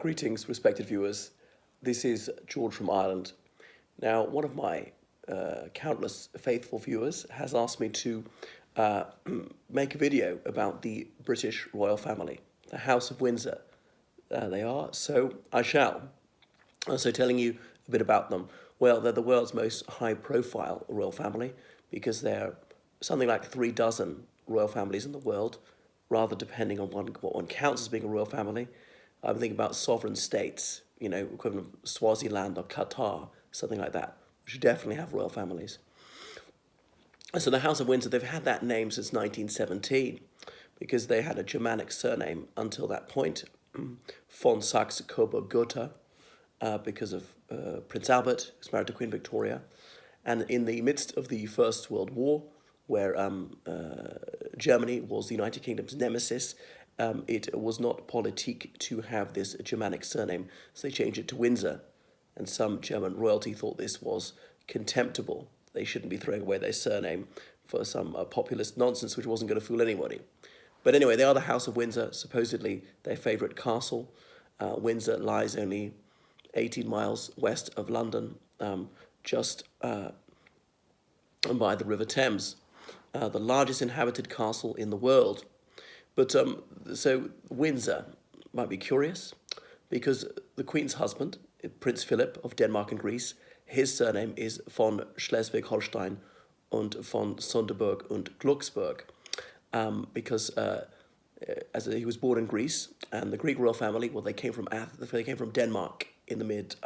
Greetings, respected viewers. This is George from Ireland. Now, one of my countless faithful viewers has asked me to uh, make a video about the British royal family, the House of Windsor. They are, so I shall. So, telling you a bit about them. Well, they're the world's most high-profile royal family because they're something like 3 dozen royal families in the world, rather depending on what one counts as being a royal family. I'm thinking about sovereign states, equivalent of Swaziland or Qatar, something like that, which definitely have royal families. So the House of Windsor, they've had that name since 1917 because they had a Germanic surname until that point, von Saxe-Coburg-Gotha, because of Prince Albert, who's married to Queen Victoria. And in the midst of the First World War, where Germany was the United Kingdom's nemesis, it was not politique to have this Germanic surname, so they changed it to Windsor. And some German royalty thought this was contemptible. They shouldn't be throwing away their surname for some populist nonsense which wasn't going to fool anybody. But anyway, they are the House of Windsor, supposedly their favourite castle. Windsor lies only 18 miles west of London, just by the River Thames, the largest inhabited castle in the world. But so Windsor might be curious because the Queen's husband, Prince Philip of Denmark and Greece, his surname is von Schleswig-Holstein und von Sonderburg und Glucksburg, because as he was born in Greece, and the Greek royal family, well, they came from Denmark in the mid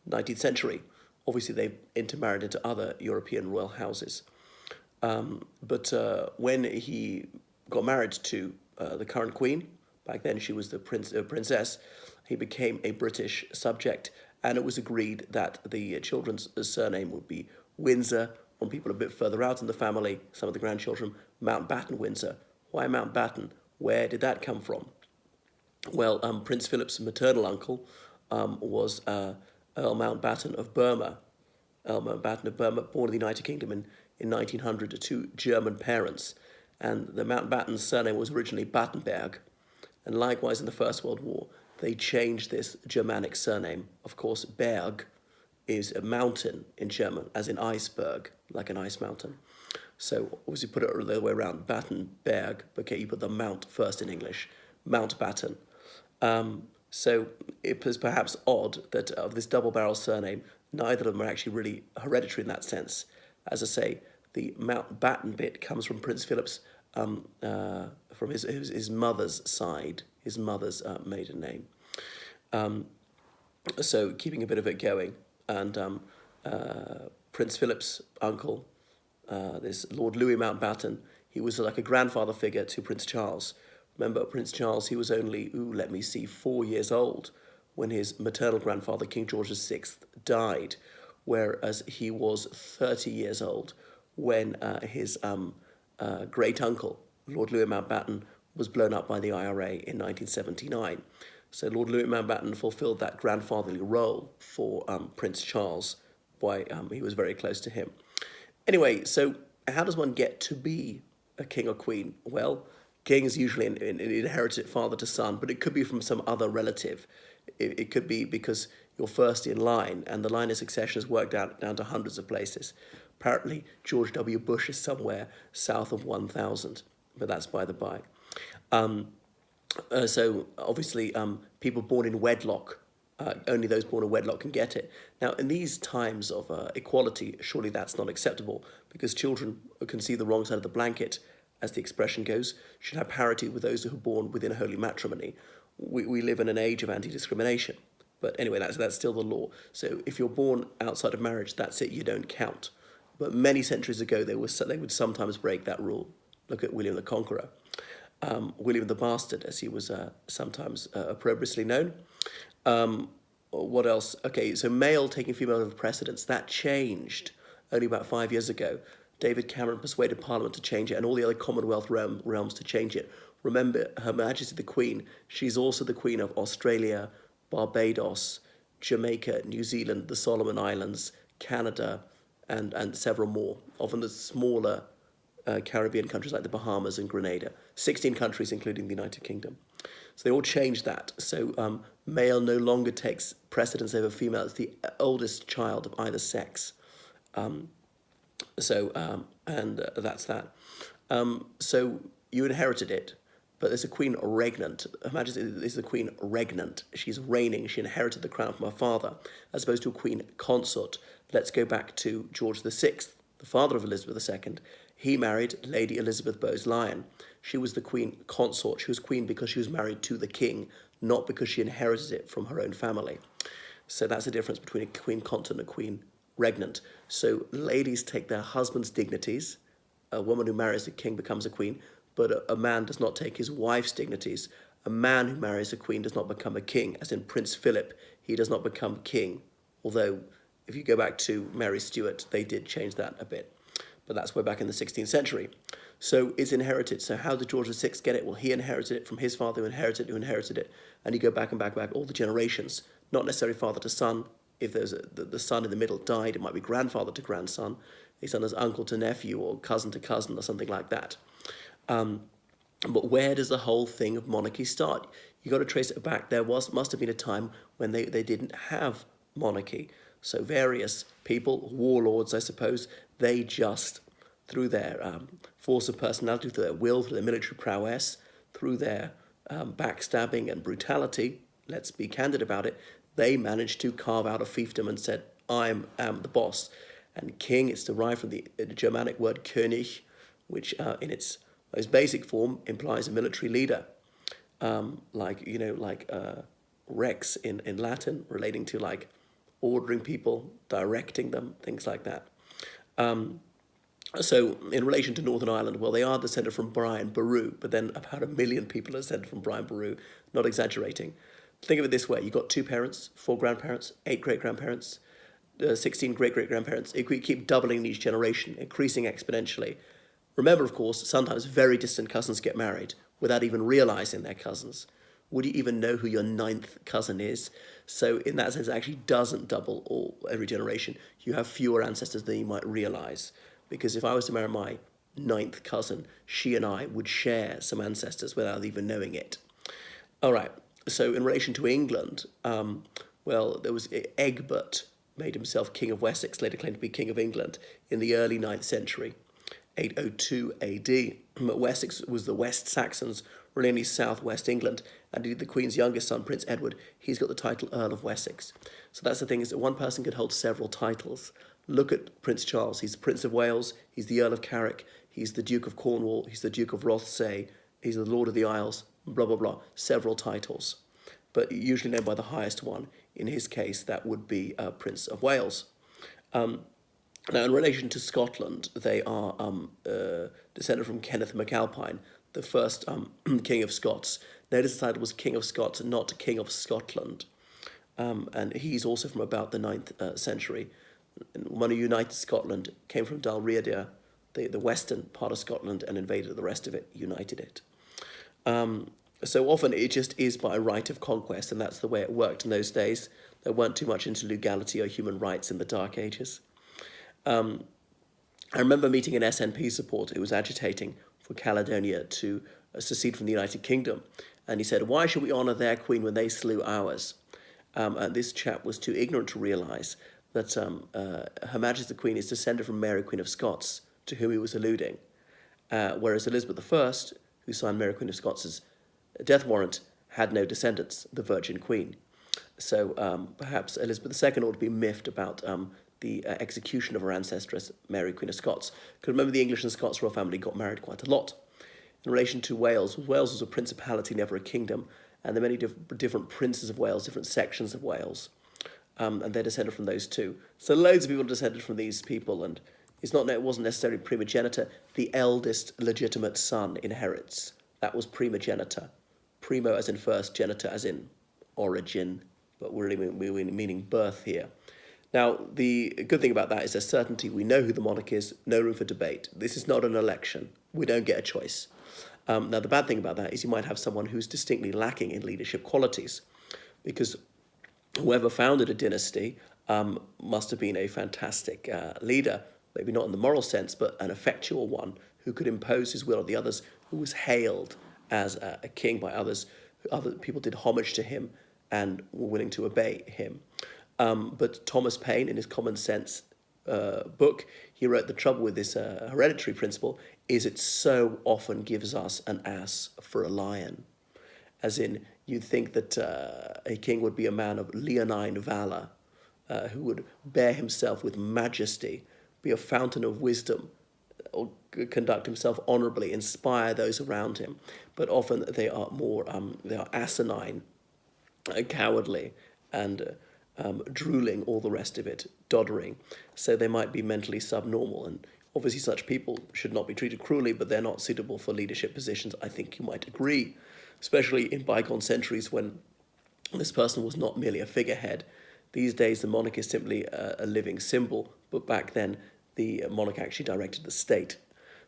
19th century. Obviously, they intermarried into other European royal houses. But when he got married to the current queen, back then she was the princess, he became a British subject, and it was agreed that the children's surname would be Windsor. On people a bit further out in the family, some of the grandchildren, Mountbatten-Windsor. Why Mountbatten? Where did that come from? Well, Prince Philip's maternal uncle was Earl Mountbatten of Burma. Earl Mountbatten of Burma, born in the United Kingdom in 1900 to German parents. And the Mountbatten surname was originally Battenberg. And likewise, in the First World War, they changed this Germanic surname. Of course, Berg is a mountain in German, as in iceberg, like an ice mountain. So obviously put it the other way around, Battenberg, okay, you put the Mount first in English, Mountbatten. So it was perhaps odd that of this double-barrel surname, neither of them are actually really hereditary in that sense. As I say, the Mountbatten bit comes from Prince Philip's, from his mother's side, his mother's maiden name. So keeping a bit of it going. And Prince Philip's uncle, this Lord Louis Mountbatten, he was like a grandfather figure to Prince Charles. Remember, Prince Charles, he was only, 4 years old when his maternal grandfather, King George VI, died, whereas he was 30 years old when his great uncle, Lord Louis Mountbatten, was blown up by the IRA in 1979. So Lord Louis Mountbatten fulfilled that grandfatherly role for Prince Charles, why he was very close to him. Anyway, so how does one get to be a king or queen? Well, king is usually an inherited father to son, but it could be from some other relative. It could be because you're first in line, and the line of succession has worked out down to hundreds of places. Apparently, George W. Bush is somewhere south of 1,000, but that's by the by. So obviously, people born in wedlock, only those born in wedlock can get it. Now, in these times of equality, surely that's not acceptable because children who can see the wrong side of the blanket, as the expression goes, should have parity with those who are born within holy matrimony. We live in an age of anti-discrimination. But anyway, that's still the law. So if you're born outside of marriage, that's it, you don't count. But many centuries ago, they would sometimes break that rule. Look at William the Conqueror. William the Bastard, as he was sometimes opprobriously known. What else? Okay, so male taking female over precedence, that changed only about 5 years ago. David Cameron persuaded Parliament to change it and all the other Commonwealth realms to change it. Remember, Her Majesty the Queen, she's also the Queen of Australia, Barbados, Jamaica, New Zealand, the Solomon Islands, Canada, and several more, often the smaller Caribbean countries like the Bahamas and Grenada. 16 countries, including the United Kingdom. So they all changed that. So male no longer takes precedence over female. It's the oldest child of either sex. And that's that. So you inherited it, but there's a queen regnant. Her Majesty is the queen regnant. She's reigning. She inherited the crown from her father, as opposed to a queen consort. Let's go back to George VI, the father of Elizabeth II. He married Lady Elizabeth Bowes-Lyon. She was the queen consort. She was queen because she was married to the king, not because she inherited it from her own family. So that's the difference between a queen consort and a queen regnant. So ladies take their husband's dignities. A woman who marries a king becomes a queen, but a man does not take his wife's dignities. A man who marries a queen does not become a king, as in Prince Philip. He does not become king, although if you go back to Mary Stuart, they did change that a bit. But that's way back in the 16th century. So it's inherited. So how did George VI get it? Well, he inherited it from his father who inherited it. And you go back and back all the generations, not necessarily father to son. If there's the son in the middle died, it might be grandfather to grandson. A son is uncle to nephew or cousin to cousin or something like that. But where does the whole thing of monarchy start? You've got to trace it back. There must have been a time when they didn't have monarchy. So various people, warlords, I suppose, they just, through their force of personality, through their will, through their military prowess, through their backstabbing and brutality, let's be candid about it, they managed to carve out a fiefdom and said, I am the boss. And king, it's derived from the Germanic word König, which in its most basic form implies a military leader, like Rex in Latin, relating to like ordering people, directing them, things like that. So in relation to Northern Ireland, well, they are descended from Brian Boru, but then about 1 million people are descended from Brian Boru, not exaggerating. Think of it this way. You've got 2 parents, 4 grandparents, 8 great-grandparents, 16 great-great-grandparents. If we keep doubling each generation, increasing exponentially. Remember, of course, sometimes very distant cousins get married without even realizing they're cousins. Would you even know who your 9th cousin is? So in that sense, it actually doesn't double every generation. You have fewer ancestors than you might realize. Because if I was to marry my 9th cousin, she and I would share some ancestors without even knowing it. All right, so in relation to England, well, there was Egbert, made himself King of Wessex, later claimed to be King of England in the early 9th century, 802 AD. Wessex was the West Saxons, really southwest England, and indeed the Queen's youngest son, Prince Edward, he's got the title Earl of Wessex. So that's the thing, is that one person can hold several titles. Look at Prince Charles. He's the Prince of Wales, he's the Earl of Carrick, he's the Duke of Cornwall, he's the Duke of Rothesay, he's the Lord of the Isles, blah, blah, blah, several titles. But usually named by the highest one. In his case, that would be Prince of Wales. Now, in relation to Scotland, they are descended from Kenneth MacAlpine, the first King of Scots. Notice the title was King of Scots, not King of Scotland. And he's also from about the 9th century. One who united Scotland, came from Dalriada, the western part of Scotland, and invaded the rest of it, united it. So often it just is by right of conquest, and that's the way it worked in those days. There weren't too much into legality or human rights in the Dark Ages. I remember meeting an SNP supporter who was agitating for Caledonia to secede from the United Kingdom. And he said, why should we honour their queen when they slew ours? And this chap was too ignorant to realise that Her Majesty the Queen is descended from Mary, Queen of Scots, to whom he was alluding. Whereas Elizabeth I, who signed Mary, Queen of Scots' death warrant, had no descendants, the Virgin Queen. So perhaps Elizabeth II ought to be miffed about the execution of her ancestress, Mary, Queen of Scots. Because remember, the English and Scots royal family got married quite a lot. In relation to Wales, Wales was a principality, never a kingdom, and there are many different princes of Wales, different sections of Wales, and they're descended from those too. So loads of people are descended from these people, and it wasn't necessarily primogenitor. The eldest legitimate son inherits. That was primogenitor. Primo as in first, genitor as in origin, but we're really meaning birth here. Now, the good thing about that is there's certainty. We know who the monarch is, no room for debate. This is not an election. We don't get a choice. Now, the bad thing about that is you might have someone who's distinctly lacking in leadership qualities, because whoever founded a dynasty must have been a fantastic leader, maybe not in the moral sense, but an effectual one who could impose his will on the others, who was hailed as a king by others, other people did homage to him and were willing to obey him. But Thomas Paine, in his Common Sense book, he wrote the trouble with this hereditary principle is it so often gives us an ass for a lion. As in, you'd think that a king would be a man of leonine valour, who would bear himself with majesty, be a fountain of wisdom, or conduct himself honourably, inspire those around him. But often they are more, they are asinine, cowardly, and drooling, all the rest of it, doddering. So they might be mentally subnormal, and obviously such people should not be treated cruelly, but they're not suitable for leadership positions, I think you might agree, especially in bygone centuries when this person was not merely a figurehead. These days the monarch is simply a living symbol, but back then the monarch actually directed the state.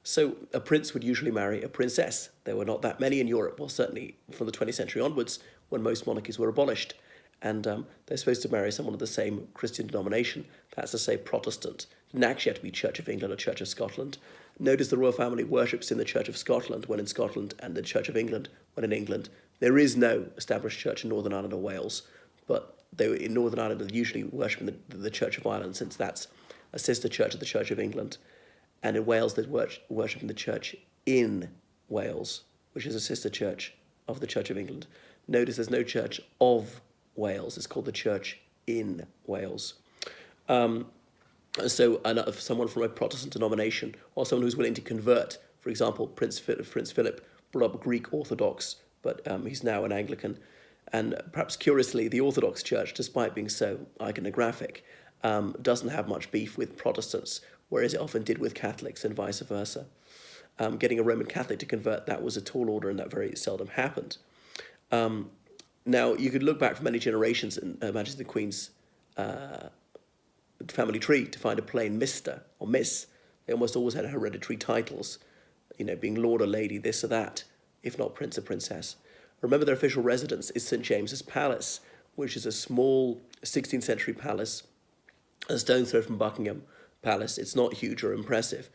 So a prince would usually marry a princess. There were not that many in Europe, well, certainly from the 20th century onwards, when most monarchies were abolished. And they're supposed to marry someone of the same Christian denomination, that's to say Protestant. It didn't actually have to be Church of England or Church of Scotland. Notice the royal family worships in the Church of Scotland when in Scotland, and the Church of England when in England. There is no established church in Northern Ireland or Wales, but they in Northern Ireland are usually worshipping the Church of Ireland, since that's a sister church of the Church of England. And in Wales, they're worshipping the church in Wales, which is a sister church of the Church of England. Notice there's no church of Wales. It's called the Church in Wales. So someone from a Protestant denomination, or someone who's willing to convert, for example, Prince Philip brought up Greek Orthodox, but he's now an Anglican. And perhaps curiously, the Orthodox Church, despite being so iconographic, doesn't have much beef with Protestants, whereas it often did with Catholics and vice versa. Getting a Roman Catholic to convert, that was a tall order, and that very seldom happened. Now, you could look back for many generations in Her Majesty the Queen's family tree to find a plain Mr. or Miss. They almost always had hereditary titles, being Lord or Lady, this or that, if not Prince or Princess. Remember, their official residence is St. James's Palace, which is a small 16th century palace, a stone's throw from Buckingham Palace. It's not huge or impressive,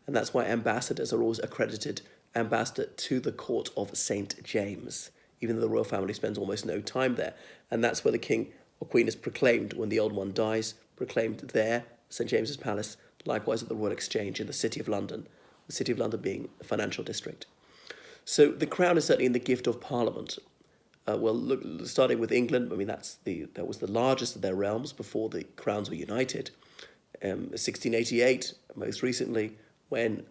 and that's why ambassadors are always accredited ambassador to the court of St. James, even though the royal family spends almost no time there. And that's where the king or queen is proclaimed when the old one dies, proclaimed there, St. James's Palace, likewise at the Royal Exchange in the City of London, the City of London being a financial district. So the crown is certainly in the gift of Parliament. Starting with England, that was the largest of their realms before the crowns were united. 1688, most recently, when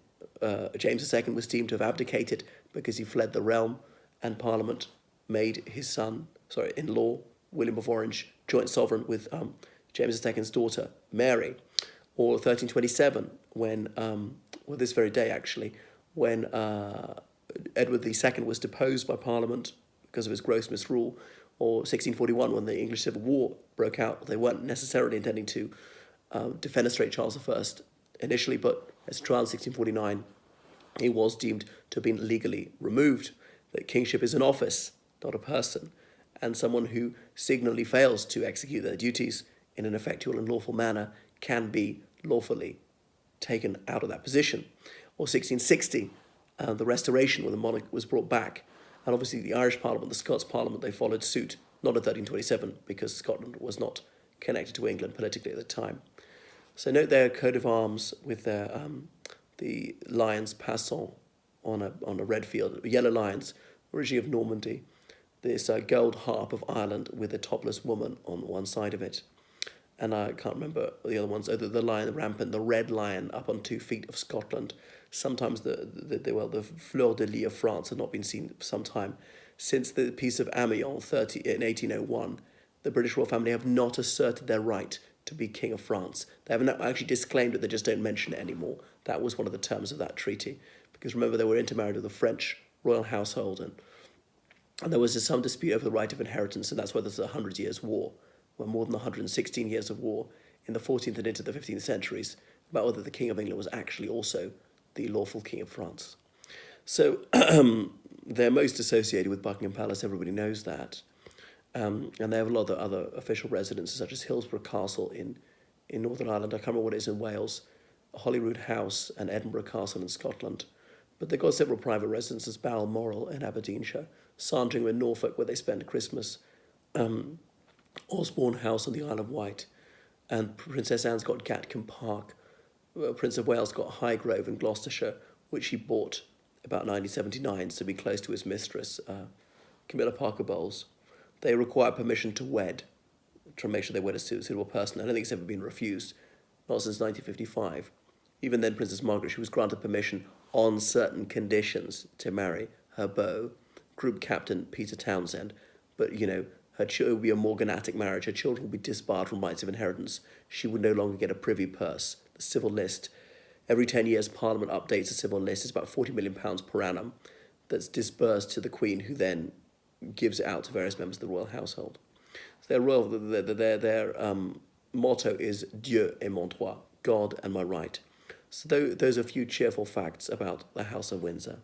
James II was deemed to have abdicated because he fled the realm, and Parliament made his in-law, William of Orange, joint sovereign with James II's daughter, Mary. Or 1327, when, this very day actually, when Edward II was deposed by Parliament because of his gross misrule, or 1641, when the English Civil War broke out. They weren't necessarily intending to defenestrate Charles I initially, but as a trial in 1649, he was deemed to have been legally removed. That kingship is an office, not a person, and someone who signally fails to execute their duties in an effectual and lawful manner can be lawfully taken out of that position. Or 1660, the Restoration, when the monarch was brought back, and obviously the Irish Parliament, the Scots Parliament, they followed suit, not in 1327, because Scotland was not connected to England politically at the time. So note their coat of arms with their the lions passant on a red field, yellow lions, originally of Normandy, this gold harp of Ireland with a topless woman on one side of it. And I can't remember the other ones. The lion rampant, the red lion up on 2 feet of Scotland. Sometimes the fleur de lis of France had not been seen for some time. Since the Peace of Amiens in 1801, the British royal family have not asserted their right to be King of France. They haven't actually disclaimed it, they just don't mention it anymore. That was one of the terms of that treaty. Because remember, they were intermarried with the French royal household, and there was some dispute over the right of inheritance, and that's why there's a 100 Years' War, where more than 116 years of war in the 14th and into the 15th centuries about whether the King of England was actually also the lawful King of France. So they're most associated with Buckingham Palace, everybody knows that. And they have a lot of other official residences, such as Hillsborough Castle in Northern Ireland. I can't remember what it is in Wales, Holyrood House and Edinburgh Castle in Scotland. But they've got several private residences, Balmoral in Aberdeenshire. Sandringham in Norfolk, where they spent Christmas, Osborne House on the Isle of Wight, and Princess Anne's got Gatcombe Park. Prince of Wales got Highgrove in Gloucestershire, which he bought about 1979 to be close to his mistress, Camilla Parker Bowles. They require permission to wed, to make sure they wed a suitable person. I don't think it's ever been refused, not since 1955. Even then, Princess Margaret, she was granted permission on certain conditions to marry her beau, Group Captain Peter Townsend, but, it would be a morganatic marriage. Her children would be disbarred from rights of inheritance. She would no longer get a privy purse. The civil list, every 10 years, Parliament updates the civil list. It's about £40 million per annum that's disbursed to the Queen, who then gives it out to various members of the royal household. So their motto is Dieu est mon droit, God and my right. So those are a few cheerful facts about the House of Windsor.